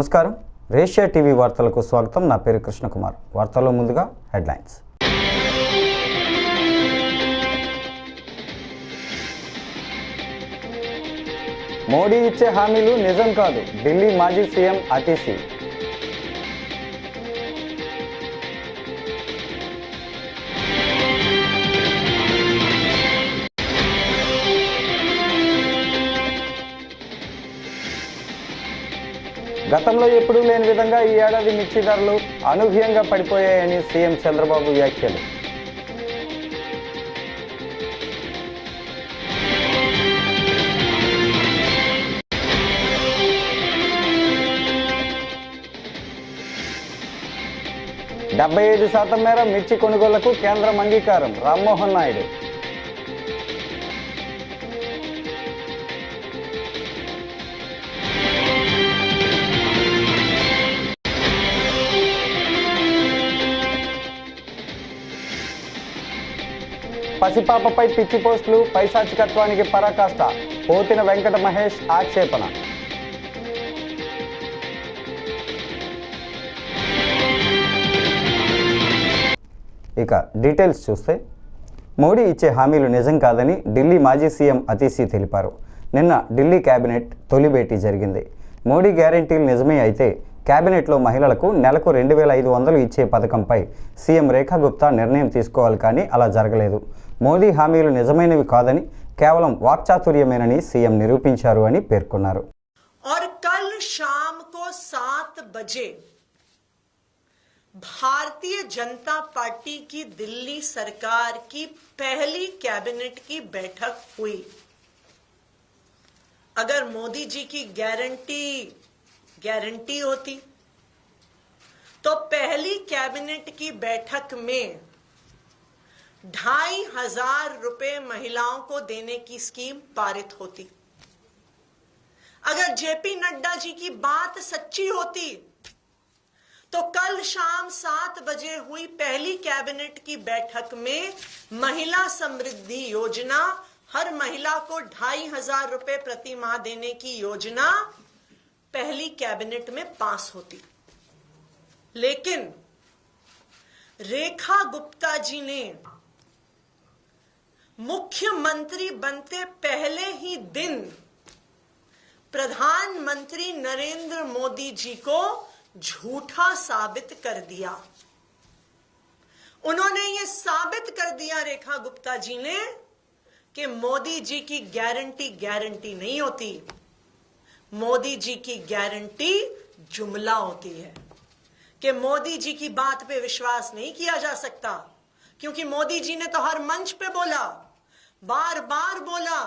నమస్కారం, రేషియా టీవీ వార్తలకు స్వాగతం. నా పేరు కృష్ణకుమార్. వార్తల్లో ముందుగా హెడ్లైన్స్. మోడీ ఇచ్చే హామీలు నిజం కాదు, ఢిల్లీ మాజీ సీఎం అతిశీ. గతంలో ఎప్పుడూ లేని విధంగా ఈ ఏడాది మిర్చి ధరలు అనూహ్యంగా పడిపోయాయని సీఎం చంద్రబాబు వ్యాఖ్యలు. డెబ్బై 75% మేర మిర్చి కొనుగోళ్లకు కేంద్రం అంగీకారం, రామ్మోహన్ నాయుడు. పసిపాపపై పిచ్చి పోస్టులు, పైశాచికత్వానికి పరాకాష్ట, పోతిన వెంకట మహేష్ ఆక్షేపణ. ఇక డీటెయిల్స్ చూస్తే, మోడీ ఇచ్చే హామీలు నిజం కాదని ఢిల్లీ మాజీ సీఎం అతిశీ తెలిపారు. నిన్న ఢిల్లీ కేబినెట్ తొలి భేటీ జరిగింది. మోడీ గ్యారంటీలు నిజమే అయితే కేబినెట్లో మహిళలకు నెలకు 2500 ఇచ్చే పథకంపై సీఎం రేఖా గుప్తా నిర్ణయం తీసుకోవాలి, కానీ అలా జరగలేదు. మోదీ హామీలు నిజమైనవి కాదని, కేవలం వాక్చాతుర్యమేనని సీఎం నిరూపించారు అని పేర్కొన్నారు. और कल शाम को 7 बजे भारतीय जनता पार्टी की दिल्ली सरकार की पहली कैबिनेट की बैठक हुई. अगर मोदी जी की गारंटी होती तो पहली कैबिनेट की बैठक में 2500 रुपए महिलाओं को देने की स्कीम पारित होती. अगर जेपी नड्डा जी की बात सच्ची होती तो कल शाम 7 बजे हुई पहली कैबिनेट की बैठक में महिला समृद्धि योजना, हर महिला को 2500 रुपए प्रति माह देने की योजना पहली कैबिनेट में पास होती. लेकिन रेखा गुप्ता जी ने मुख्यमंत्री बनते पहले ही दिन प्रधानमंत्री नरेंद्र मोदी जी को झूठा साबित कर दिया. उन्होंने ये साबित कर दिया रेखा गुप्ता जी ने कि मोदी जी की गारंटी नहीं होती, मोदी जी की गारंटी जुमला होती है. कि मोदी जी की बात पे विश्वास नहीं किया जा सकता, क्योंकि मोदी जी ने तो हर मंच पे बोला, बार बार बोला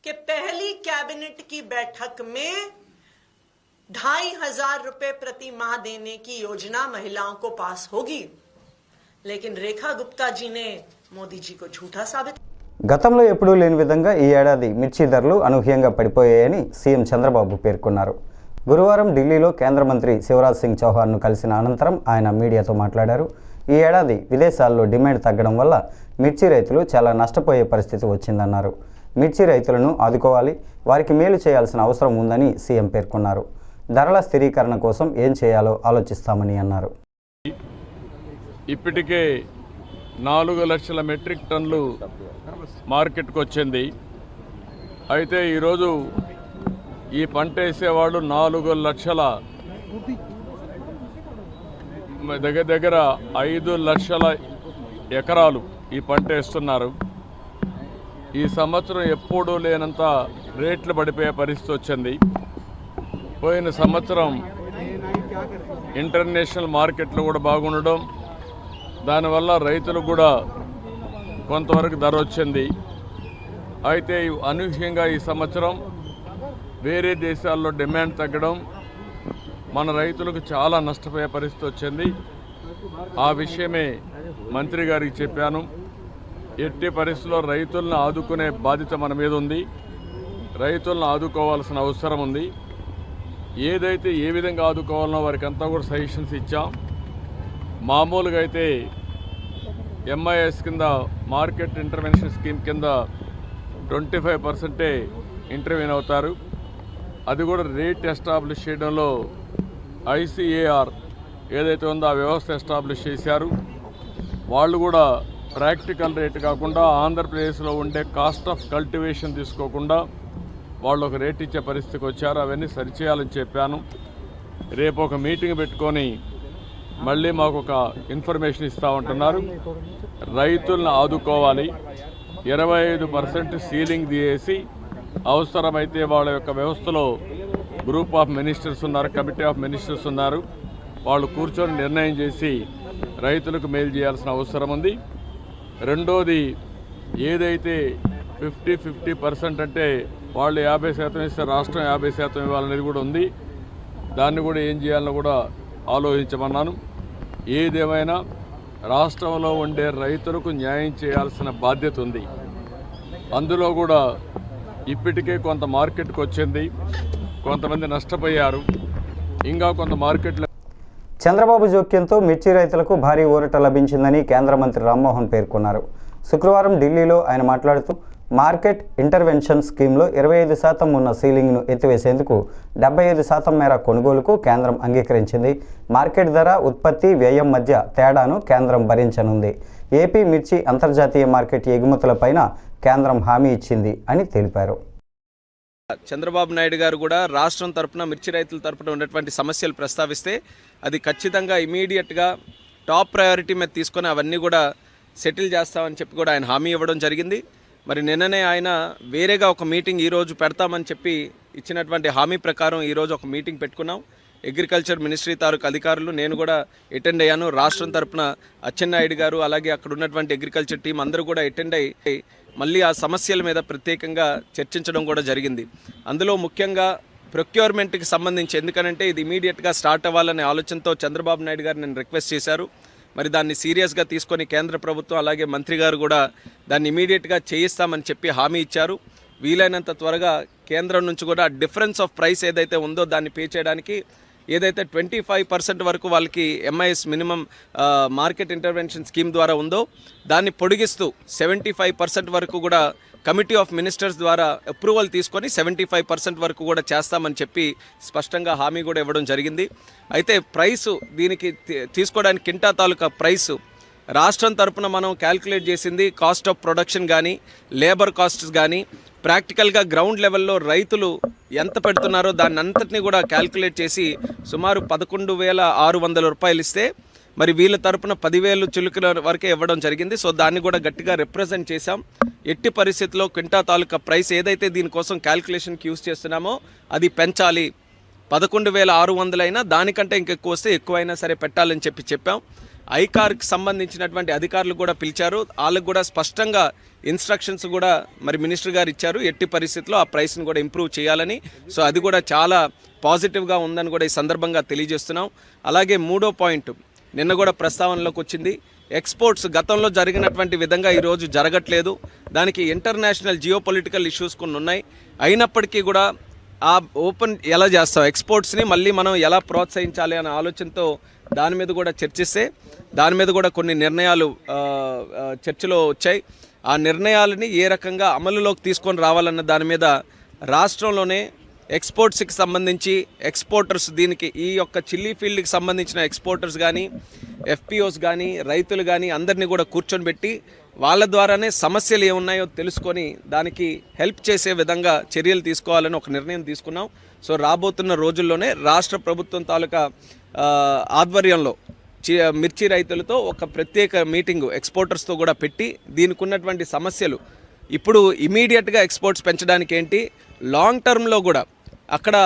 कि पहली कैबिनेट की बैठक में 2500 रुपए प्रति माह देने की योजना महिलाओं को पास होगी. लेकिन रेखा गुप्ता जी ने मोदी जी को झूठा साबित. గతంలో ఎప్పుడూ లేని విధంగా ఈ ఏడాది మిర్చి ధరలు అనూహ్యంగా పడిపోయాయని సీఎం చంద్రబాబు పేర్కొన్నారు. గురువారం ఢిల్లీలో కేంద్ర మంత్రి శివరాజ్ సింగ్ చౌహాన్ను కలిసిన అనంతరం ఆయన మీడియాతో మాట్లాడారు. ఈ ఏడాది విదేశాల్లో డిమాండ్ తగ్గడం వల్ల మిర్చి రైతులు చాలా నష్టపోయే పరిస్థితి వచ్చిందన్నారు. మిర్చి రైతులను ఆదుకోవాలి, వారికి మేలు చేయాల్సిన అవసరం ఉందని సీఎం పేర్కొన్నారు. ధరల స్థిరీకరణ కోసం ఏం చేయాలో ఆలోచిస్తామని అన్నారు. ఇప్పటికే 4 లక్షల మెట్రిక్ టన్నులు మార్కెట్కి వచ్చింది. అయితే ఈరోజు ఈ పంట వేసేవాళ్ళు 4 లక్షల దగ్గర 5 లక్షల ఎకరాలు ఈ పంట వేస్తున్నారు. ఈ సంవత్సరం ఎప్పుడూ లేనంత రేట్లు పడిపోయే పరిస్థితి వచ్చింది. పోయిన సంవత్సరం ఇంటర్నేషనల్ మార్కెట్లు కూడా బాగుండడం, దానివల్ల రైతులకు కూడా కొంతవరకు ధర వచ్చింది. అయితే అనూహ్యంగా ఈ సంవత్సరం వేరే దేశాల్లో డిమాండ్ తగ్గడం మన రైతులకు చాలా నష్టపోయే పరిస్థితి వచ్చింది. ఆ విషయమే మంత్రి గారికి చెప్పాను. ఎట్టి పరిస్థితుల్లో రైతులను ఆదుకునే బాధ్యత మన మీద ఉంది. రైతులను ఆదుకోవాల్సిన అవసరం ఉంది. ఏదైతే ఏ విధంగా ఆదుకోవాలనో వారికి అంతా కూడా సజెషన్స్ ఇచ్చాం. మామూలుగా అయితే ఎంఐఎస్ కింద మార్కెట్ ఇంటర్వెన్షన్ స్కీమ్ కింద 25% ఇంటర్వ్యూన్ అవుతారు. అది కూడా రేట్ ఎస్టాబ్లిష్ చేయడంలో ఐసీఏఆర్ ఏదైతే ఉందో ఆ వ్యవస్థ ఎస్టాబ్లిష్ చేశారు. వాళ్ళు కూడా ప్రాక్టికల్ రేట్ కాకుండా ఆంధ్రప్రదేశ్లో ఉండే కాస్ట్ ఆఫ్ కల్టివేషన్ తీసుకోకుండా వాళ్ళు ఒక రేట్ ఇచ్చే పరిస్థితికి వచ్చారు. అవన్నీ సరిచేయాలని చెప్పాను. రేపు ఒక మీటింగ్ పెట్టుకొని మళ్ళీ మాకు ఒక ఇన్ఫర్మేషన్ ఇస్తూ ఉంటున్నారు. రైతులను ఆదుకోవాలి, 25% సీలింగ్ తీసేసి అవసరమైతే వాళ్ళ యొక్క వ్యవస్థలో గ్రూప్ ఆఫ్ మినిస్టర్స్ ఉన్నారు, కమిటీ ఆఫ్ మినిస్టర్స్ ఉన్నారు, వాళ్ళు కూర్చొని నిర్ణయం చేసి రైతులకు మేలు చేయాల్సిన అవసరం ఉంది. రెండోది, ఏదైతే 50% అంటే వాళ్ళు 50% ఇస్తే రాష్ట్రం 50% ఇవ్వాలనేది కూడా ఉంది. దాన్ని కూడా ఏం చేయాలని కూడా ఆలోచించమన్నాను. ఏదేమైనా రాష్ట్రంలో ఉండే రైతులకు న్యాయం చేయాల్సిన బాధ్యత ఉంది. అందులో కూడా ఇప్పటికే కొంత మార్కెట్కి వచ్చింది, కొంతమంది నష్టపోయారు, ఇంకా కొంత మార్కెట్లో. చంద్రబాబు జోక్యంతో మిర్చి రైతులకు భారీ ఊరట లభించిందని కేంద్ర మంత్రి రామ్మోహన్ పేర్కొన్నారు. శుక్రవారం ఢిల్లీలో ఆయన మాట్లాడుతూ మార్కెట్ ఇంటర్వెన్షన్ స్కీమ్లో 25% ఉన్న సీలింగ్ను ఎత్తివేసేందుకు 75% మేర కొనుగోలుకు కేంద్రం అంగీకరించింది. మార్కెట్ ధర, ఉత్పత్తి వ్యయం మధ్య తేడాను కేంద్రం భరించనుంది. ఏపీ మిర్చి అంతర్జాతీయ మార్కెట్ ఎగుమతులపైన కేంద్రం హామీ ఇచ్చింది అని తెలిపారు. చంద్రబాబు నాయుడు గారు కూడా రాష్ట్రం తరపున మిర్చి రైతుల తరపున ఉన్నటువంటి సమస్యలు ప్రస్తావిస్తే అది ఖచ్చితంగా ఇమీడియట్గా టాప్ ప్రయారిటీ మీద తీసుకొని అవన్నీ కూడా సెటిల్ చేస్తామని చెప్పి కూడా ఆయన హామీ ఇవ్వడం జరిగింది. మరి నిన్ననే ఆయన వేరేగా ఒక మీటింగ్ ఈరోజు పెడతామని చెప్పి ఇచ్చినటువంటి హామీ ప్రకారం ఈరోజు ఒక మీటింగ్ పెట్టుకున్నాం. అగ్రికల్చర్ మినిస్ట్రీ తాలూకు అధికారులు, నేను కూడా అటెండ్ అయ్యాను. రాష్ట్రం తరపున అచ్చెన్నాయుడు గారు అలాగే అక్కడ ఉన్నటువంటి అగ్రికల్చర్ టీం అందరూ కూడా అటెండ్ అయ్యి మళ్ళీ ఆ సమస్యల మీద ప్రత్యేకంగా చర్చించడం కూడా జరిగింది. అందులో ముఖ్యంగా ప్రొక్యూర్మెంట్కి సంబంధించి, ఎందుకనంటే ఇది ఇమీడియట్గా స్టార్ట్ అవ్వాలనే ఆలోచనతో చంద్రబాబు నాయుడు గారు నేను రిక్వెస్ట్ చేశారు. మరి దాన్ని సీరియస్గా తీసుకొని కేంద్ర ప్రభుత్వం అలాగే మంత్రి గారు కూడా దాన్ని ఇమీడియట్గా చేయిస్తామని చెప్పి హామీ ఇచ్చారు. వీలైనంత త్వరగా కేంద్రం నుంచి కూడా డిఫరెన్స్ ఆఫ్ ప్రైస్ ఏదైతే ఉందో దాన్ని పే చేయడానికి, ఏదైతే 25% వరకు వాళ్ళకి MIS minimum market intervention scheme ద్వారా ఉందో దాన్ని పొడిగిస్తూ 75% వరకు కూడా కమిటీ ఆఫ్ మినిస్టర్స్ ద్వారా అప్రూవల్ తీసుకొని 75% వరకు కూడా చేస్తామని చెప్పి స్పష్టంగా హామీ కూడా ఇవ్వడం జరిగింది. అయితే ప్రైసు దీనికి తీసుకోవడానికి కింటా తాలూకా ప్రైసు రాష్ట్రం తరపున మనం క్యాల్కులేట్ చేసింది కాస్ట్ ఆఫ్ ప్రొడక్షన్ కానీ లేబర్ కాస్ట్స్ కానీ ప్రాక్టికల్గా గ్రౌండ్ లెవెల్లో రైతులు ఎంత పెడుతున్నారో దాన్ని అంతటినీ కూడా క్యాల్కులేట్ చేసి సుమారు 11,600 రూపాయలు ఇస్తే మరి వీళ్ళ తరపున 10,000 చిలుకల వరకే ఇవ్వడం జరిగింది. సో దాన్ని కూడా గట్టిగా రిప్రజెంట్ చేశాం. ఎట్టి పరిస్థితుల్లో క్వింటా తాలూకా ప్రైస్ ఏదైతే దీనికోసం క్యాల్కులేషన్కి యూజ్ చేస్తున్నామో అది పెంచాలి. 11,600 అయినా దానికంటే ఇంకెక్కువ వస్తే ఎక్కువైనా సరే పెట్టాలని చెప్పాం. ఐకార్కి సంబంధించినటువంటి అధికారులు కూడా పిలిచారు. వాళ్ళకు కూడా స్పష్టంగా ఇన్స్ట్రక్షన్స్ కూడా మరి మినిస్టర్ గారు ఇచ్చారు, ఎట్టి పరిస్థితుల్లో ఆ ప్రైస్ని కూడా ఇంప్రూవ్ చేయాలని. సో అది కూడా చాలా పాజిటివ్గా ఉందని కూడా ఈ సందర్భంగా తెలియజేస్తున్నాం. అలాగే మూడో పాయింట్ నిన్న కూడా ప్రస్తావనలోకి వచ్చింది. ఎక్స్పోర్ట్స్ గతంలో జరిగినటువంటి విధంగా ఈరోజు జరగట్లేదు. దానికి ఇంటర్నేషనల్ జియోపొలిటికల్ ఇష్యూస్ కొన్ని ఉన్నాయి. అయినప్పటికీ కూడా ఆ ఓపెన్ ఎలా చేస్తాం, ఎక్స్పోర్ట్స్ని మళ్ళీ మనం ఎలా ప్రోత్సహించాలి అనే ఆలోచనతో దాని మీద కూడా చర్చిస్తే దాని మీద కూడా కొన్ని నిర్ణయాలు చర్చలో వచ్చాయి. ఆ నిర్ణయాలని ఏ రకంగా అమలులోకి తీసుకొని రావాలన్న దాని మీద రాష్ట్రంలోనే ఎక్స్పోర్ట్స్కి సంబంధించి ఎక్స్పోర్టర్స్, దీనికి ఈ యొక్క చిల్లీ ఫీల్డ్కి సంబంధించిన ఎక్స్పోర్టర్స్ కానీ ఎఫ్పిఓస్ కానీ రైతులు కానీ అందరినీ కూడా కూర్చొని పెట్టి వాళ్ళ ద్వారానే సమస్యలు ఏమున్నాయో తెలుసుకొని దానికి హెల్ప్ చేసే విధంగా చర్యలు తీసుకోవాలని ఒక నిర్ణయం తీసుకున్నాం. సో రాబోతున్న రోజుల్లోనే రాష్ట్ర ప్రభుత్వం తాలూకా ఆధ్వర్యంలో మిర్చి రైతులతో ఒక ప్రత్యేక మీటింగు ఎక్స్పోర్టర్స్తో కూడా పెట్టి దీనికి ఉన్నటువంటి సమస్యలు, ఇప్పుడు ఇమీడియట్గా ఎక్స్పోర్ట్స్ పెంచడానికి ఏంటి, లాంగ్ టర్మ్లో కూడా అక్కడ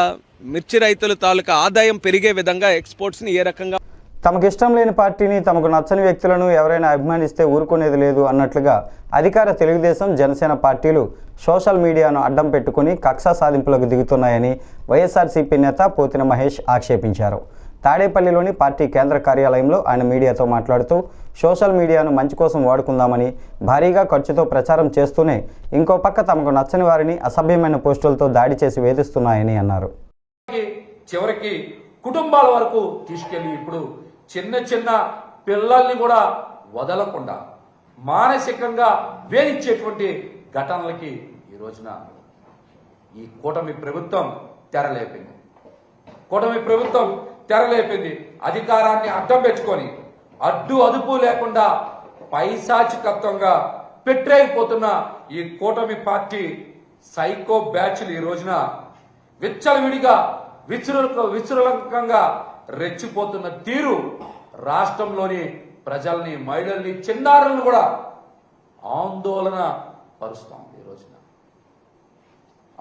మిర్చి రైతుల తాలూకా ఆదాయం పెరిగే విధంగా ఎక్స్పోర్ట్స్ని ఏ రకంగా. తమకిష్టం లేని పార్టీని, తమకు నచ్చని వ్యక్తులను ఎవరైనా అభిమానిస్తే ఊరుకునేది లేదు అన్నట్లుగా అధికార తెలుగుదేశం, జనసేన పార్టీలు సోషల్ మీడియాను అడ్డం పెట్టుకుని కక్ష సాధింపులకు దిగుతున్నాయని వైఎస్ఆర్సీపీ నేత పోతిన మహేష్ ఆక్షేపించారు. తాడేపల్లిలోని పార్టీ కేంద్ర కార్యాలయంలో ఆయన మీడియాతో మాట్లాడుతూ సోషల్ మీడియాను మంచి కోసం వాడుకుందామని భారీగా ఖర్చుతో ప్రచారం చేస్తూనే ఇంకో పక్క తమకు నచ్చని వారిని అసభ్యమైన పోస్టులతో దాడి చేసి వేధిస్తున్నాయని అన్నారు. చివరికి కుటుంబాల వరకు తీసుకెళ్లి ఇప్పుడు చిన్న చిన్న పిల్లల్ని కూడా వదలకుండా మానసికంగా వేధించేటువంటి ఘటనలకి ఈ రోజున ఈ కూటమి ప్రభుత్వం తెరలేపింది. కూటమి ప్రభుత్వం తెరలేపింది. అధికారాన్ని అడ్డం పెట్టుకొని అడ్డు అదుపు లేకుండా పైశాచికత్వంగా పెట్టేయిపోతున్న ఈ కూటమి పార్టీ సైకో బ్యాచ్లు ఈ రోజున విచ్చలవిడిగా విచృలంకంగా రెచ్చిపోతున్న తీరు రాష్ట్రంలోని ప్రజల్ని, మహిళల్ని, చిన్నారులను కూడా ఆందోళన పరుస్తోంది. ఈ రోజున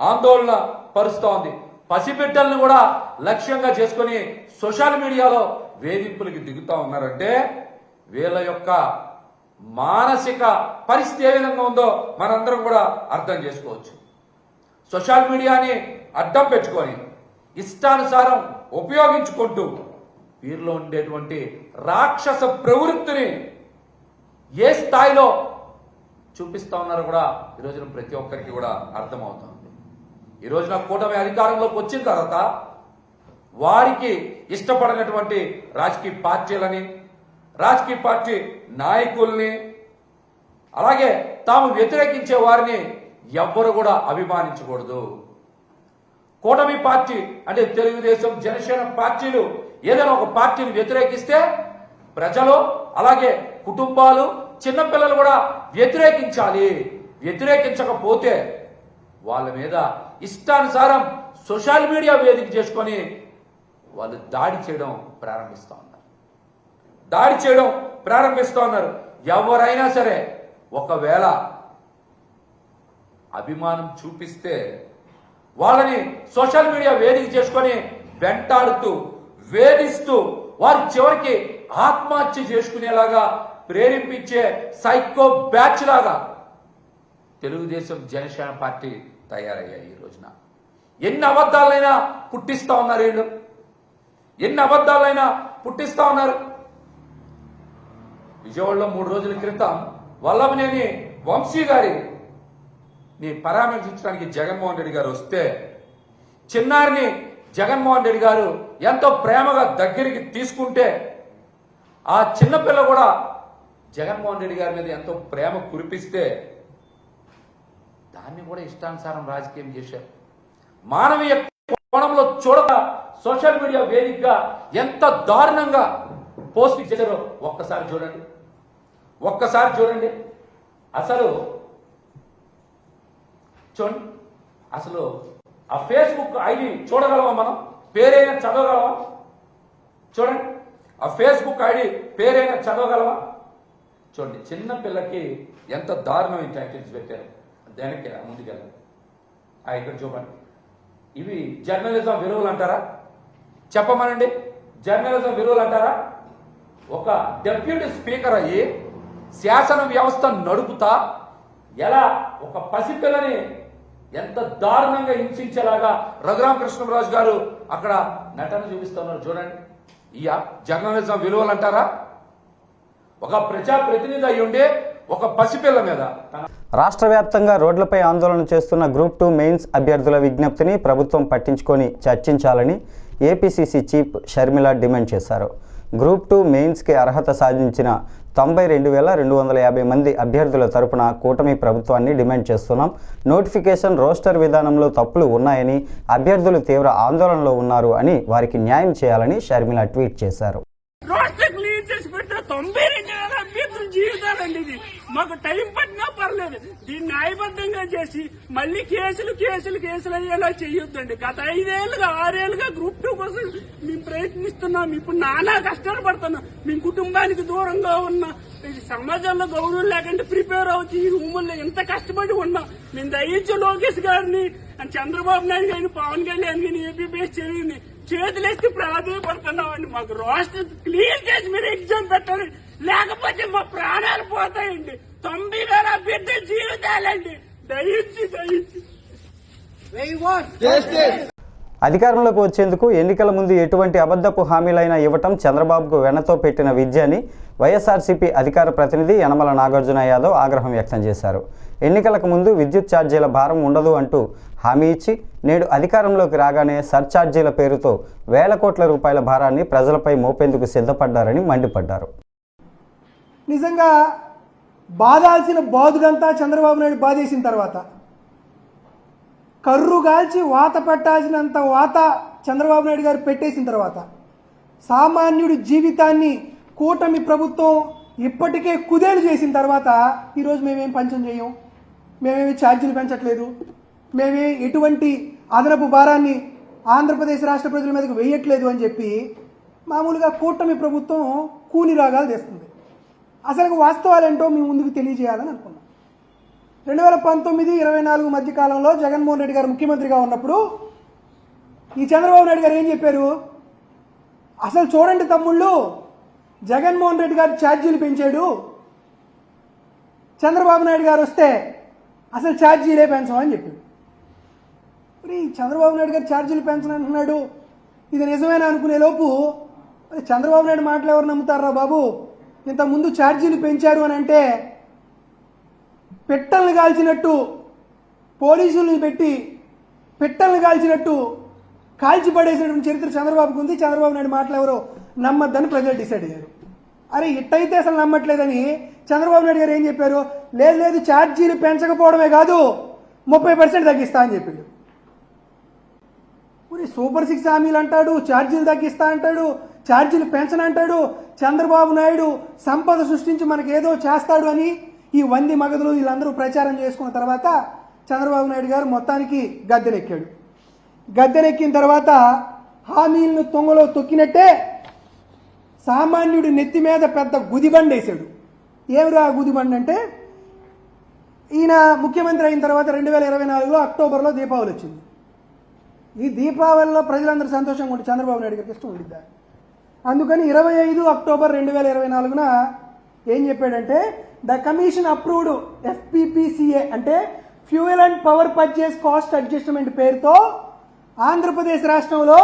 ఆందోళన పరుస్తోంది. పసిబిడ్డలను కూడా లక్ష్యంగా చేసుకొని సోషల్ మీడియాలో వేధింపులకి దిగుతా ఉన్నారంటే వీళ్ళ యొక్క మానసిక పరిస్థితి ఏ విధంగా ఉందో మనందరం కూడా అర్థం చేసుకోవచ్చు. సోషల్ మీడియాని అడ్డం పెట్టుకొని ఇష్టానుసారం ఉపయోగించుకుంటూ వీరిలో ఉండేటువంటి రాక్షస ప్రవృత్తిని ఏ స్థాయిలో చూపిస్తా ఉన్నారో కూడా ఈ రోజున ప్రతి ఒక్కరికి కూడా అర్థమవుతుంది. ఈ రోజున కూటమి అధికారంలోకి వచ్చిన తర్వాత వారికి ఇష్టపడినటువంటి రాజకీయ పార్టీలని, రాజకీయ పార్టీ నాయకుల్ని, అలాగే తాము వ్యతిరేకించే వారిని ఎవ్వరు కూడా అభిమానించకూడదు. కూటమి పార్టీ అంటే తెలుగుదేశం, జనసేన పార్టీలు ఏదైనా ఒక పార్టీని వ్యతిరేకిస్తే ప్రజలు, అలాగే కుటుంబాలు, చిన్నపిల్లలు కూడా వ్యతిరేకించాలి. వ్యతిరేకించకపోతే వాళ్ళ మీద ఇష్టానుసారం సోషల్ మీడియా వేదిక చేసుకొని వాళ్ళు దాడి చేయడం ప్రారంభిస్తూ ఉన్నారు. ఎవరైనా సరే ఒకవేళ అభిమానం చూపిస్తే వాళ్ళని సోషల్ మీడియా వేదిక చేసుకొని వెంటాడుతూ, వేధిస్తూ వారి చివరికి ఆత్మహత్య చేసుకునేలాగా ప్రేరేపించే సైకో బ్యాచ్ లాగా తెలుగుదేశం, జనసేన పార్టీ తయారయ్యాయి. ఈ రోజున ఎన్ని అబద్ధాలైనా పుట్టిస్తా ఉన్నారు వీళ్ళు, ఎన్ని అబద్ధాలైనా పుట్టిస్తా ఉన్నారు. విజయవాడలో 3 రోజుల క్రితం వల్లభనేని వంశీ గారిని పరామర్శించడానికి జగన్మోహన్ రెడ్డి గారు వస్తే చిన్నారిని జగన్మోహన్ రెడ్డి గారు ఎంతో ప్రేమగా దగ్గరికి తీసుకుంటే ఆ చిన్నపిల్ల కూడా జగన్మోహన్ రెడ్డి గారి మీద ఎంతో ప్రేమ కురిపిస్తే దాన్ని కూడా ఇష్టానుసారం రాజకీయం చేశారు. మానవీయ కోణంలో చూడక సోషల్ మీడియా వేదికగా ఎంత దారుణంగా పోస్ట్ చేశారో ఒక్కసారి చూడండి. అసలు ఆ ఫేస్బుక్ ఐడి చూడగలమా? మనం పేరైనా చదవగలమా? చూడండి, ఆ ఫేస్బుక్ ఐడి పేరైనా చదవగలమా? చూడండి, చిన్న పిల్లకి ఎంత దారుణమైన టైటిల్స్ పెట్టారు. దానికి ముందుకెళ్ళండి. ఇక్కడ చూడండి, ఇవి జర్నలిజం విలువలు అంటారా? చెప్పమనండి, జర్నలిజం విలువలు అంటారా? ఒక డెప్యూటీ స్పీకర్ అయ్యి శాసన వ్యవస్థ నడుపుతా ఎలా ఒక పసిపిల్లని ఎంత దారుణంగా హింసించేలాగా రఘురామకృష్ణరాజు గారు అక్కడ నటన చూపిస్తున్నారు. చూడండి, ఈ జర్నలిజం విలువలు అంటారా? ఒక ప్రజాప్రతినిధి అయి ఉండే ఒక పసిపిల్ల మీద రాష్ట్ర వ్యాప్తంగా రోడ్లపై ఆందోళన చేస్తున్న గ్రూప్ 2 మెయిన్స్ అభ్యర్థుల విజ్ఞప్తిని ప్రభుత్వం పట్టించుకొని చర్చించాలని ఏపీసీసీ చీఫ్ షర్మిల డిమాండ్ చేశారు. గ్రూప్ 2 మెయిన్స్కి అర్హత సాధించిన 92,250 మంది అభ్యర్థుల తరపున కూటమి ప్రభుత్వాన్ని డిమాండ్ చేస్తున్నాం. నోటిఫికేషన్ రోస్టర్ విధానంలో తప్పులు ఉన్నాయని, అభ్యర్థులు తీవ్ర ఆందోళనలో ఉన్నారు అని వారికి న్యాయం చేయాలని షర్మిల ట్వీట్ చేశారు. జీవితాలండి ఇది. మాకు టైం పట్టినా పర్లేదు, దీన్ని న్యాయబద్ధంగా చేసి మళ్ళీ కేసులు అయ్యేలా చెయ్యొద్దండి. గత 5 ఏళ్ళుగా 6 ఏళ్ళుగా గ్రూప్ 2 కోసం మేము ప్రయత్నిస్తున్నాం. ఇప్పుడు నానా కష్టాలు పడుతున్నాం. మేము కుటుంబానికి దూరంగా ఉన్నా, సమాజంలో గౌరవం లేకుండా ప్రిపేర్ అవుతూ ఈ రూముల్లో ఎంత కష్టపడి ఉన్నాం. మేము దయించి లోకేష్ గారిని, చంద్రబాబు నాయుడు గారిని, పవన్ కళ్యాణ్ గారిని, ఏపీ బేస్ చేయండి, చేతులేస్తే ప్రాధాన్యపడుతున్నామండి. మాకు రాష్ట్రం క్లియర్ చేసి మీరు ఎగ్జామ్ పెట్టాలి, లేకపోతే మా ప్రాణాలు పోతాయండి. 90,000 అభ్యర్థుల జీవితాలండి. దయించి అధికారంలోకి వచ్చేందుకు ఎన్నికల ముందు ఎటువంటి అబద్ధపు హామీలైనా ఇవ్వటం చంద్రబాబుకు వెనతో పెట్టిన విద్య అని వైఎస్ఆర్సీపీ అధికార ప్రతినిధి యనమల నాగార్జున యాదవ్ ఆగ్రహం వ్యక్తం చేశారు. ఎన్నికలకు ముందు విద్యుత్ ఛార్జీల భారం ఉండదు అంటూ హామీ ఇచ్చి నేడు అధికారంలోకి రాగానే సర్ఛార్జీల పేరుతో వేల కోట్ల రూపాయల భారాన్ని ప్రజలపై మోపేందుకు సిద్ధపడ్డారని మండిపడ్డారు. నిజంగా బాధాల్సిన బాధుడంతా చంద్రబాబు నాయుడు బాధేసిన తర్వాత, కర్రు గాల్చి వాత పెట్టాల్సినంత వాత చంద్రబాబు నాయుడు గారు పెట్టేసిన తర్వాత సామాన్యుడి జీవితాన్ని కూటమి ప్రభుత్వం ఇప్పటికే కుదేలు చేసిన తర్వాత ఈరోజు మేమేం పంచం చేయం, మేమేమి ఛార్జీలు పెంచట్లేదు, మేమే ఎటువంటి అదనపు భారాన్ని ఆంధ్రప్రదేశ్ రాష్ట్ర ప్రజల మీదకు వేయట్లేదు అని చెప్పి మామూలుగా కూటమి ప్రభుత్వం కూని రాగాలు తెస్తుంది. అసలు వాస్తవాలేంటో మీ ముందుకు తెలియజేయాలని అనుకున్నాం. 2019-24 మధ్యకాలంలో జగన్మోహన్ రెడ్డి గారు ముఖ్యమంత్రిగా ఉన్నప్పుడు ఈ చంద్రబాబు నాయుడు గారు ఏం చెప్పారు? అసలు చూడండి తమ్ముళ్ళు, జగన్మోహన్ రెడ్డి గారు ఛార్జీలు పెంచాడు, చంద్రబాబు నాయుడు గారు వస్తే అసలు ఛార్జీలే పెంచమని చెప్పాడు. మరి చంద్రబాబు నాయుడు గారు ఛార్జీలు పెంచనంటున్నాడు, ఇది నిజమేనా అనుకునే లోపు మరి చంద్రబాబు నాయుడు మాటలు ఎవరు నమ్ముతారా బాబు? ఇంతకుముందు ఛార్జీలు పెంచారు అని అంటే పెట్టలను కాల్చినట్టు పోలీసుల్ని పెట్టి పెట్టలను కాల్చినట్టు కాల్చి పడేసినటువంటి చరిత్ర చంద్రబాబుకు ఉంది. చంద్రబాబు నాయుడు మాటలు ఎవరో నమ్మద్దని ప్రజలు డిసైడ్ అయ్యారు. అరే ఇట్టయితే అసలు నమ్మట్లేదని చంద్రబాబు నాయుడు గారు ఏం చెప్పారు? లేదు ఛార్జీలు పెంచకపోవడమే కాదు 30% తగ్గిస్తా అని చెప్పాడు. మరి సూపర్ 6 హామీలు అంటాడు, ఛార్జీలు తగ్గిస్తా అంటాడు, ఛార్జీలు పెంచనంటాడు. చంద్రబాబు నాయుడు సంపద సృష్టించి మనకి ఏదో చేస్తాడు అని ఈ వంది మగధులు వీళ్ళందరూ ప్రచారం చేసుకున్న తర్వాత చంద్రబాబు నాయుడు గారు మొత్తానికి గద్దెనెక్కాడు. గద్దెనెక్కిన తర్వాత హామీలను తొంగలో తొక్కినట్టే సామాన్యుడి నెత్తి మీద పెద్ద గుదిబండ వేశాడు. ఏమిరా గుదిబండ అంటే, ఈయన ముఖ్యమంత్రి అయిన తర్వాత 2024లో అక్టోబర్లో దీపావళి వచ్చింది. ఈ దీపావళిలో ప్రజలందరూ సంతోషంగా ఉండి చంద్రబాబు నాయుడు గారికి ఇష్టం ఉండిద్దా? అందుకని 25 అక్టోబర్ 2024న ఏం చెప్పాడంటే, ద కమిషన్ అప్రూవ్డ్ FPPCA అంటే fuel and power purchase cost adjustment పేరుతో ఆంధ్రప్రదేశ్ రాష్ట్రంలో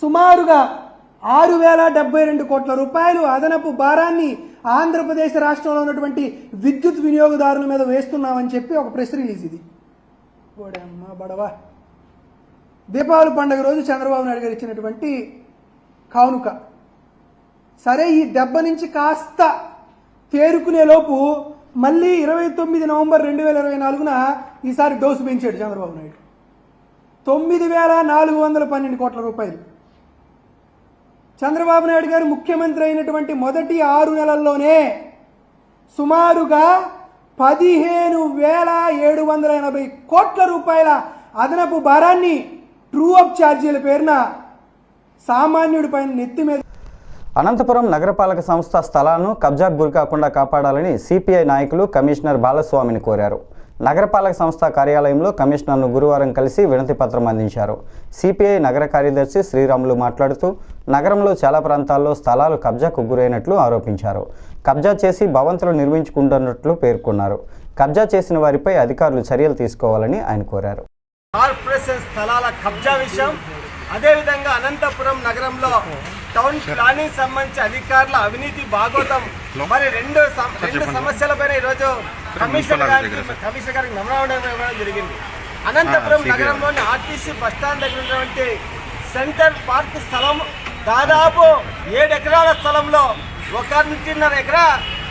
సుమారుగా 6,072 కోట్ల రూపాయలు అదనపు భారాన్ని ఆంధ్రప్రదేశ్ రాష్ట్రంలో ఉన్నటువంటి విద్యుత్ వినియోగదారుల మీద వేస్తున్నామని చెప్పి ఒక ప్రెస్ రిలీజ్. ఇది ఓడమ్మా బడవా. దీపావళి పండుగ రోజు చంద్రబాబు నాయుడు గారు ఇచ్చినటువంటి కానుక. సరే, ఈ దెబ్బ నుంచి కాస్త తేరుకునే లోపు మళ్ళీ 29 నవంబర్ 2024న ఈసారి డోసు పెంచాడు చంద్రబాబు నాయుడు. 9,412 కోట్ల రూపాయలు. చంద్రబాబు నాయుడు గారు ముఖ్యమంత్రి అయినటువంటి మొదటి 6 నెలల్లోనే సుమారుగా 15,780 కోట్ల రూపాయల అదనపు భారాన్ని ట్రూ అప్ ఛార్జీల పేరున సామాన్యుడి పైన నెత్తి మీద. అనంతపురం నగరపాలక సంస్థ స్థలాలను కబ్జాకు గురికాకుండా కాపాడాలని సిపిఐ నాయకులు కమిషనర్ బాలస్వామిని కోరారు. నగరపాలక సంస్థ కార్యాలయంలో కమిషనర్ను గురువారం కలిసి వినతి పత్రం అందించారు. సిపిఐ నగర కార్యదర్శి శ్రీరాములు మాట్లాడుతూ నగరంలో చాలా ప్రాంతాల్లో స్థలాలు కబ్జాకు గురైనట్లు ఆరోపించారు. కబ్జా చేసి భవంతులు నిర్మించుకుంటున్నట్లు పేర్కొన్నారు. కబ్జా చేసిన వారిపై అధికారులు చర్యలు తీసుకోవాలని ఆయన కోరారు. కార్పొరేషన్ స్థలాల కబ్జా విషయం, అదేవిధంగా అనంతపురం నగరంలో టౌన్ ప్లానింగ్ సంబంధించి అధికారుల అవినీతి భాగోతం, మరి రెండు సమస్యలపైన ఈరోజు కమిషనర్ గారికి మెమోరాండం ఇవ్వడం జరిగింది. అనంతపురం నగరంలోని ఆర్టీసీ బస్టాండ్ దగ్గర ఉన్నటువంటి సెంటర్ పార్క్ స్థలం దాదాపు 7 ఎకరాల స్థలంలో 1.5 ఎకరా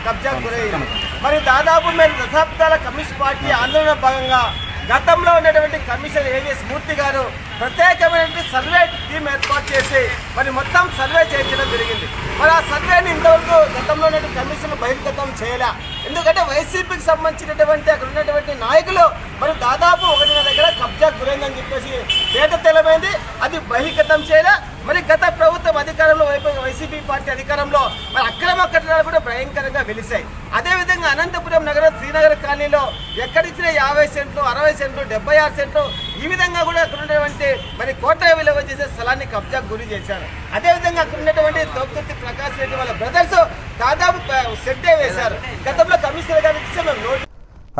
కబ్జా గురైంది. మరి దాదాపు మేము దశాబ్దాల కమ్యూనిస్ట్ పార్టీ ఆందోళన భాగంగా గతంలో ఉన్నటువంటి కమిషనర్ ఏవిఎస్ మూర్తి గారు ప్రత్యేకమైనటువంటి సర్వే టీం ఏర్పాటు చేసి మరి మొత్తం సర్వే చేయించడం జరిగింది. మరి ఆ సర్వేని ఇంతవరకు గతంలో ఉన్నటువంటి కమిషన్ బహిర్గతం చేయలే. ఎందుకంటే వైసీపీకి సంబంధించినటువంటి అక్కడ ఉన్నటువంటి నాయకులు మరి దాదాపు 1.5 ఎకరా కబ్జా గురైందని చెప్పేసి తేట తెలమైంది. అది బహిర్గతం చేయలే. మరి గత ప్రభుత్వం అధికారంలో వైసీపీ పార్టీ అధికారంలో మరి అక్రమ కట్టడాలు కూడా భయంకరంగా వెలిశాయి. అదేవిధంగా అనంతపురం నగరం శ్రీనగర్ కాలనీలో ఎక్కడిచ్చిన 50 సెంట్లు, 60 సెంట్లు, 76 సెంట్లు ఈ విధంగా కూడా అక్కడ ఉన్నటువంటి మరి కోట్ల విలువ చేసే స్థలాన్ని కబ్జాకు గురి చేశారు. అదేవిధంగా అక్కడ ఉన్నటువంటి తోపుతుర్తి ప్రకాష్ రెడ్డి వాళ్ళ బ్రదర్స్ దాదాపు సెట్టే వేశారు. గతంలో కమిషనర్ గారికి నోటీస్.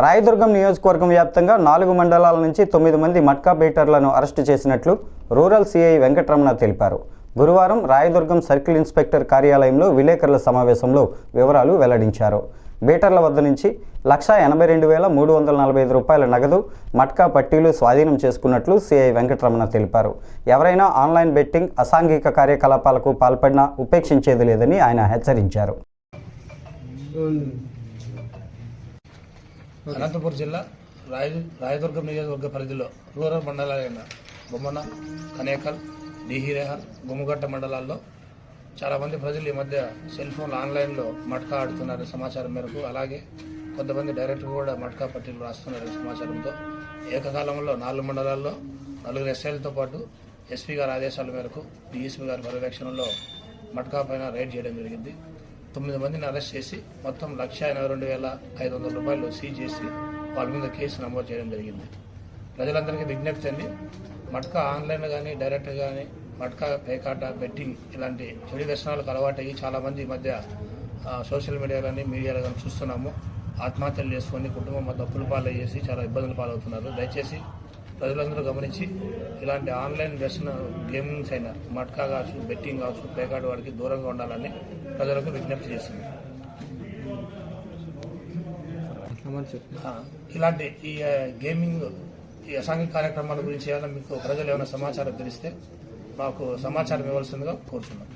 రాయదుర్గం నియోజకవర్గం వ్యాప్తంగా 4 మండలాల నుంచి 9 మంది మట్కా బేటర్లను అరెస్టు చేసినట్లు రూరల్ సిఐ వెంకటరమణ తెలిపారు. గురువారం రాయదుర్గం సర్కిల్ ఇన్స్పెక్టర్ కార్యాలయంలో విలేకరుల సమావేశంలో వివరాలు వెల్లడించారు. బేటర్ల వద్ద నుంచి 182,345 రూపాయల నగదు, మట్కా పట్టీలు స్వాధీనం చేసుకున్నట్లు సిఐ వెంకటరమణ తెలిపారు. ఎవరైనా ఆన్లైన్ బెట్టింగ్, అసాంఘిక కార్యకలాపాలకు పాల్పడినా ఉపేక్షించేది లేదని ఆయన హెచ్చరించారు. అనంతపురం జిల్లా రాయదుర్గం నియోజకవర్గ పరిధిలో రూరల్ మండలాలైన బొమ్మన, కనేకల్, డిహిరేహల్, గుమ్మగట్ట మండలాల్లో చాలామంది ప్రజలు ఈ మధ్య సెల్ ఫోన్లు ఆన్లైన్లో మట్కా ఆడుతున్నారు సమాచారం మేరకు. అలాగే కొంతమంది డైరెక్ట్గా కూడా మట్కా పట్టీలు రాస్తున్నారు సమాచారంతో. ఏకకాలంలో 4 మండలాల్లో 4 ఎస్ఐలతో పాటు ఎస్పీ గారి ఆదేశాల మేరకు డిఎస్పీ గారి పర్యవేక్షణలో మట్కా పైన రైడ్ చేయడం జరిగింది. 9 మందిని అరెస్ట్ చేసి మొత్తం 1,82,500 రూపాయలు సీజ్ చేసి వాళ్ళ మీద కేసు నమోదు చేయడం జరిగింది. ప్రజలందరికీ విజ్ఞప్తి అండి, మట్కా ఆన్లైన్ కానీ డైరెక్ట్ కానీ మట్కా పేకాట బెట్టింగ్ ఇలాంటి చెడు వ్యసనాలకు అలవాటయ్యి చాలామంది ఈ మధ్య సోషల్ మీడియాలో కానీ చూస్తున్నాము. ఆత్మహత్యలు చేసుకొని కుటుంబం మొత్తం అప్పుల పాలు చేసి చాలా ఇబ్బందులు పాలవుతున్నారు. దయచేసి ప్రజలందరూ గమనించి ఇలాంటి ఆన్లైన్ వ్యసన గేమింగ్స్ అయినా మట్కా కావచ్చు, బెట్టింగ్ కావచ్చు, పేకాట వాడికి దూరంగా ఉండాలని ప్రజలకు విజ్ఞప్తి చేస్తుంది. ఇలాంటి ఈ గేమింగ్ ఈ అసాంఘిక కార్యక్రమాల గురించి ఏమైనా మీకు ప్రజలు ఏమైనా సమాచారం తెలిస్తే మాకు సమాచారం ఇవ్వాల్సిందిగా కోరుతున్నాం.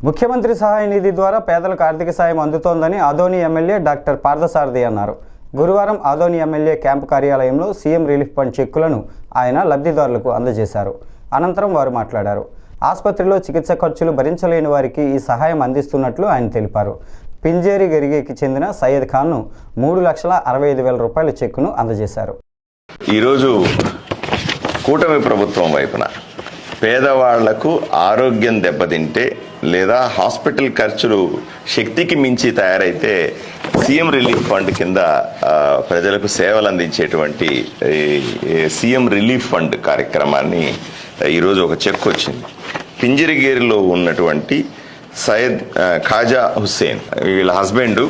ముఖ్యమంత్రి సహాయ నిధి ద్వారా పేదలకు ఆర్థిక సాయం అందుతోందని ఆదోని ఎమ్మెల్యే డాక్టర్ పార్థసారథి అన్నారు. గురువారం ఆదోని ఎమ్మెల్యే క్యాంపు కార్యాలయంలో సీఎం రిలీఫ్ ఫండ్ చెక్కులను ఆయన లబ్ధిదారులకు అందజేశారు. అనంతరం వారు మాట్లాడారు. ఆసుపత్రిలో చికిత్స ఖర్చులు భరించలేని వారికి ఈ సహాయం అందిస్తున్నట్లు ఆయన తెలిపారు. పింజేరి గరిగేకి చెందిన సయ్యద్ ఖాన్ను 3,65,000 రూపాయల చెక్కును అందజేశారు. ఈరోజు కూటమి ప్రభుత్వం వైపున పేదవాళ్లకు ఆరోగ్యం దెబ్బతింటే లేదా హాస్పిటల్ ఖర్చులు శక్తికి మించి తయారైతే సీఎం రిలీఫ్ ఫండ్ కింద ప్రజలకు సేవలు అందించేటువంటి సీఎం రిలీఫ్ ఫండ్ కార్యక్రమాన్ని ఈరోజు ఒక చెక్ వచ్చింది. పింజరిగేరిలో ఉన్నటువంటి సయ్యద్ ఖాజా హుస్సేన్ వీళ్ళ హస్బెండ్,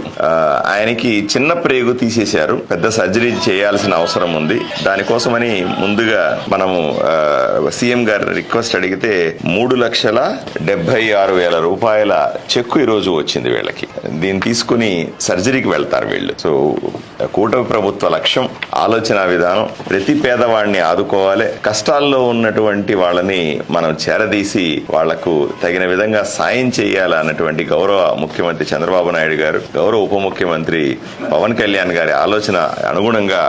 ఆయనకి చిన్న ప్రేగు తీసేశారు. పెద్ద సర్జరీ చేయాల్సిన అవసరం ఉంది. దానికోసమని ముందుగా మనము సీఎం గారి రిక్వెస్ట్ అడిగితే 3,76,000 రూపాయల చెక్కు ఈరోజు వచ్చింది వీళ్ళకి. దీన్ని తీసుకుని సర్జరీకి వెళ్తారు వీళ్ళు. సో కూటమి ప్రభుత్వ లక్ష్యం, ఆలోచన విధానం ప్రతి పేదవాడిని ఆదుకోవాలి. కష్టాల్లో ఉన్నటువంటి వాళ్ళని మనం చేరదీసి వాళ్లకు తగిన విధంగా సాయం చేయాలన్నటువంటి గౌరవ ముఖ్యమంత్రి చంద్రబాబు నాయుడు గారు, గౌరవ ఉప ముఖ్యమంత్రి పవన్ కళ్యాణ్ గారి ఆలోచన అనుగుణంగా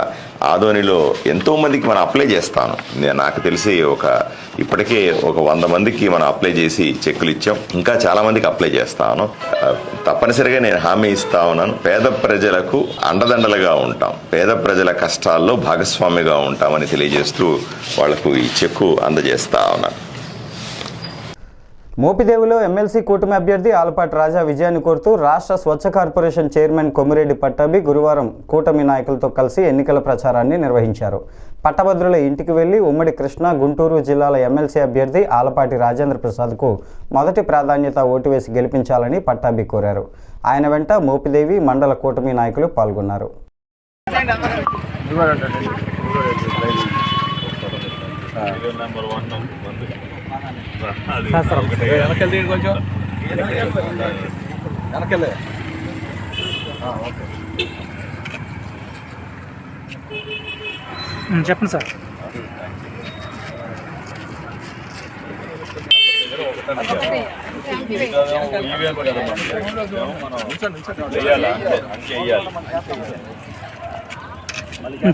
ఆదోనిలో ఎంతో మందికి మనం అప్లై చేస్తాను. నాకు తెలిసి ఇప్పటికే ఒక 100 మందికి మనం అప్లై చేసి చెక్కులు ఇచ్చాం. ఇంకా చాలా మందికి అప్లై చేస్తాను. తప్పనిసరిగా నేను హామీ ఇస్తా ఉన్నాను, పేద ప్రజలకు అండదండలుగా ఉంటాం, పేద ప్రజల కష్టాల్లో భాగస్వామిగా ఉంటామని తెలియజేస్తూ వాళ్లకు ఈ చెక్కు అందజేస్తా ఉన్నాను. మోపిదేవిలో ఎమ్మెల్సీ కూటమి అభ్యర్థి ఆలపాటి రాజా విజయాన్ని కోరుతూ రాష్ట్ర స్వచ్ఛ కార్పొరేషన్ చైర్మన్ కొమ్మిరెడ్డి పట్టాభి గురువారం కూటమి నాయకులతో కలిసి ఎన్నికల ప్రచారాన్ని నిర్వహించారు. పట్టభద్రుల ఇంటికి వెళ్లి ఉమ్మడి కృష్ణా, గుంటూరు జిల్లాల ఎమ్మెల్సీ అభ్యర్థి ఆలపాటి రాజేంద్ర ప్రసాద్కు మొదటి ప్రాధాన్యత ఓటు వేసి గెలిపించాలని పట్టాభి కోరారు. ఆయన వెంట మోపిదేవి మండల కూటమి నాయకులు పాల్గొన్నారు. చెప్పండి సార్.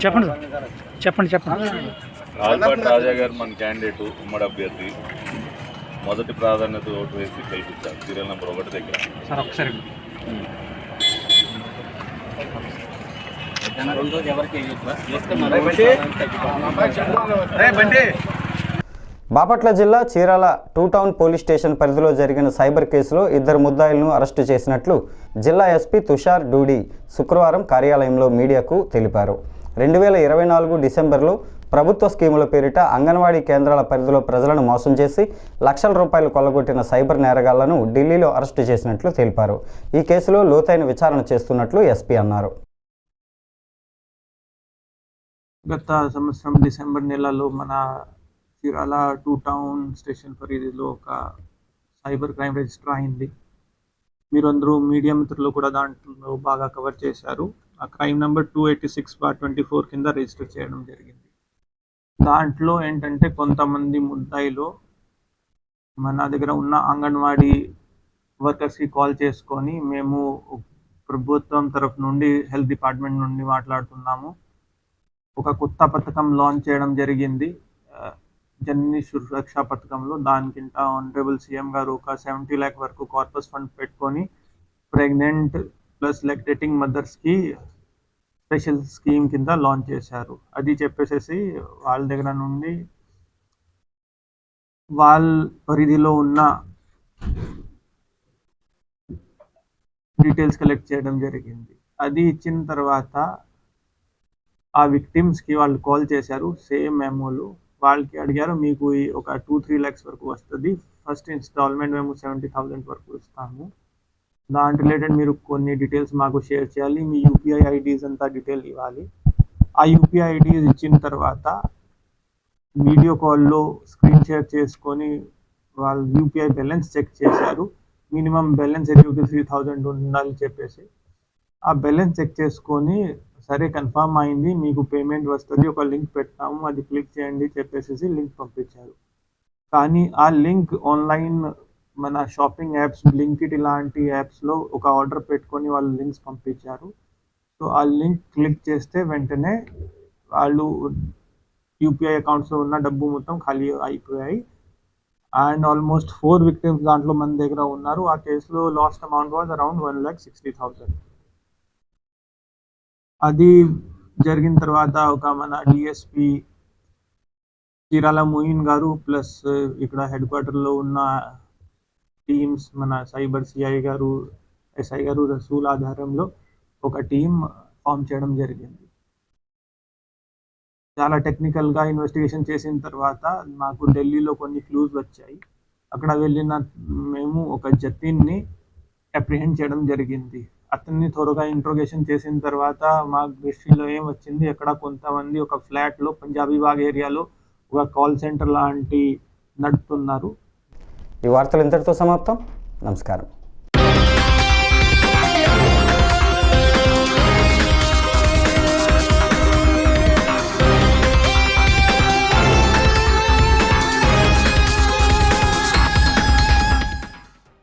చెప్పండి సార్, చెప్పండి. ఆలపాటి రాజా గారు మన క్యాండిడేట్, ఉమ్మడి అభ్యర్థి, మొదటి ప్రాధాన్యత ఓటు వేసి గెలిపించారు సీరియల్ నెంబర్ 1 దగ్గర. సార్ ఒకసారి బాపట్ల జిల్లా చీరాల 2 టౌన్ పోలీస్ స్టేషన్ పరిధిలో జరిగిన సైబర్ కేసులో 2 ముద్దాయిలను అరెస్టు చేసినట్లు జిల్లా ఎస్పీ తుషార్ డూడి శుక్రవారం కార్యాలయంలో మీడియాకు తెలిపారు. 2024 డిసెంబర్లో ప్రభుత్వ స్కీముల పేరిట అంగన్వాడీ కేంద్రాల పరిధిలో ప్రజలను మోసం చేసి లక్షల రూపాయలు కొల్లగొట్టిన సైబర్ నేరగాళ్లను ఢిల్లీలో అరెస్టు చేసినట్లు తెలిపారు. ఈ కేసులో లోతైన విచారణ చేస్తున్నట్లు ఎస్పీ అన్నారు. గత సంవత్సరం డిసెంబర్ నెలలో మన చీరాల 2 టౌన్ స్టేషన్ పరిధిలో ఒక సైబర్ క్రైమ్ రిజిస్టర్ అయింది. మీరందరూ మీడియా మిత్రులు కూడా దాంట్లో బాగా కవర్ చేశారు. ఆ క్రైమ్ నెంబర్ 286/24 కింద రిజిస్టర్ చేయడం జరిగింది. దాంట్లో ఏంటంటే కొంతమంది ముద్దాయిలు మన దగ్గర ఉన్న అంగన్వాడీ వర్కర్స్కి కాల్ చేసుకొని మేము ప్రభుత్వం తరఫు నుండి హెల్త్ డిపార్ట్మెంట్ నుండి మాట్లాడుతున్నాము, ఒక కొత్త పథకం లాంచ్ చేయడం జరిగింది, జనని సురక్ష పథకంలో దానికింట ఆనరబుల్ సీఎం గారు ఒక 70 lakh వరకు కార్పస్ ఫండ్ పెట్టుకొని ప్రెగ్నెంట్ ప్లస్ లాక్టేటింగ్ మదర్స్కి స్పెషల్ స్కీమ్ కింద లాంచ్ చేశారు. అది చెప్పేసేసి వాళ్ళ దగ్గర నుండి వాళ్ళ పరిధిలో ఉన్న డీటెయిల్స్ కలెక్ట్ చేయడం జరిగింది. అది ఇచ్చిన తర్వాత ఆ విక్టిమ్స్కి వాళ్ళు కాల్ చేశారు, సేమ్ మెమోలు వాళ్ళకి అడిగారు, మీకు ఒక 2-3 lakhs వరకు వస్తుంది, ఫస్ట్ ఇన్స్టాల్మెంట్ మేము 70,000 వరకు ఇస్తాము, దాని రిలేటెడ్ మీరు కొన్ని డీటెయిల్స్ మాకు షేర్ చేయాలి, మీ యూపీఐ ఐడీస్ అంతా డీటెయిల్ ఇవ్వాలి. ఆ యూపీఐ ఐడీస్ ఇచ్చిన తర్వాత వీడియో కాల్లో స్క్రీన్ షేర్ చేసుకొని వాళ్ళు యూపీఐ బ్యాలెన్స్ చెక్ చేశారు. మినిమం బ్యాలెన్స్ 3,000 ఉండాలి చెప్పేసి ఆ బ్యాలెన్స్ చెక్ చేసుకొని సరే కన్ఫర్మ్ అయింది, మీకు పేమెంట్ వస్తుంది, ఒక లింక్ పెట్టాము, అది క్లిక్ చేయండి చెప్పేసి లింక్ పంపించారు. కానీ ఆ లింక్ ఆన్లైన్ మన షాపింగ్ యాప్స్ బ్లింకిట్ ఇలాంటి యాప్స్లో ఒక ఆర్డర్ పెట్టుకొని వాళ్ళు లింక్స్ పంపించారు. సో ఆ లింక్ క్లిక్ చేస్తే వెంటనే వాళ్ళు యూపీఐ అకౌంట్స్లో ఉన్న డబ్బు మొత్తం ఖాళీ అయిపోయాయి. అండ్ ఆల్మోస్ట్ 4 విక్టిమ్స్ దాంట్లో మన దగ్గర ఉన్నారు. ఆ కేసులో లాస్ట్ అమౌంట్ వాజ్ అరౌండ్ 1,60,000. అది జరిగిన తర్వాత ఒక మన డిఎస్పి చీరాల మోయిన్ గారు ప్లస్ ఇక్కడ హెడ్ క్వార్టర్లో ఉన్న టీమ్స్ మన సైబర్ సిఐ గారు, ఎస్ఐ గారు రసూల్ ఆధారంలో ఒక టీం ఫామ్ చేయడం జరిగింది. చాలా టెక్నికల్గా ఇన్వెస్టిగేషన్ చేసిన తర్వాత మాకు ఢిల్లీలో కొన్ని క్లూస్ వచ్చాయి. అక్కడ వెళ్ళిన మేము ఒక జతిన్ని అప్రిహెండ్ చేయడం జరిగింది. అతన్ని త్వరగా ఇంట్రోగేషన్ చేసిన తర్వాత మా దృష్టిలో ఏం వచ్చింది, అక్కడ కొంతమంది ఒక ఫ్లాట్లో పంజాబీ బాగ్ ఏరియాలో ఒక కాల్ సెంటర్ లాంటి నడుపుతున్నారు. ఈ వార్తలు ఇంతటితో సమాప్తం. నమస్కారం.